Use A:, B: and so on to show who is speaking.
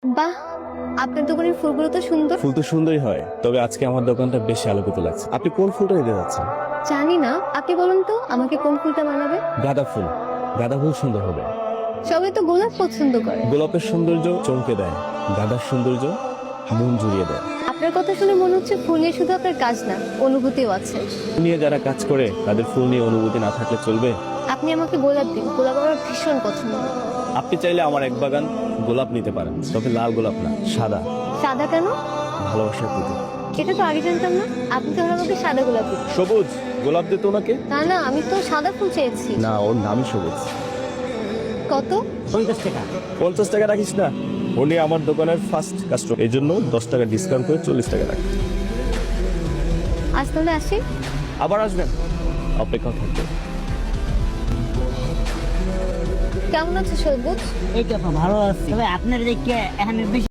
A: বাহ, আপনার দোকানের ফুলগুলো তো সুন্দর।
B: ফুল তো সুন্দরই হয়, তবে আজকে আমার দোকানটা বেশি আলোকিত লাগছে। আপনি কোন ফুলটা নিতে যাচ্ছেন?
A: জানি না, আপনি বলুন তো আমাকে কোন ফুলটা মানাবে।
B: গাঁদা ফুল। গাঁদা ফুল সুন্দর হবে।
A: সবাই তো গোলাপ পছন্দ করে।
B: গোলাপের সৌন্দর্য চমকে দেয়, গাঁদার সৌন্দর্য মন জুড়িয়ে দেয়।
A: আপনার কথা শুনে মনে হচ্ছে ফুল নিয়ে শুধু আপনার কাজ না, অনুভূতিও আছে।
B: ফুল নিয়ে যারা কাজ করে তাদের ফুল নিয়ে অনুভূতি না থাকলে চলবে?
A: আপনি আমাকে গোলাপ দিন, গোলাপ আমার ভীষণ পছন্দ।
B: আপনি চাইলে আমার এক বাগান গোলাপ নিতে পারেন, তবে লাল গোলাপ না, সাদা।
A: সাদা কেন?
B: ভালোবাসার প্রতীক।
A: এটা তো আগে জানতাম না। আপনি তাহলে আমাকে সাদা গোলাপ দিন।
B: সবুজ গোলাপ দিত ওনাকে?
A: না না, আমি তো সাদা ফুল চেয়েছি।
B: না, ওর নামই সবুজ।
A: কত?
C: 50 টাকা।
B: 50 টাকা রাখিস না, উনি আমার দোকানের ফার্স্ট কাস্টমার, এই জন্য 10 টাকা ডিসকাউন্ট করে 40 টাকা রাখ।
A: আজ তাহলে আসি।
B: আবার আসবেন, অপেক্ষা থাকবে।
A: কেমন আছে সবুজ?
C: এই তো আপা ভালো আছি, তবে আপনার দেখে এখন বেশি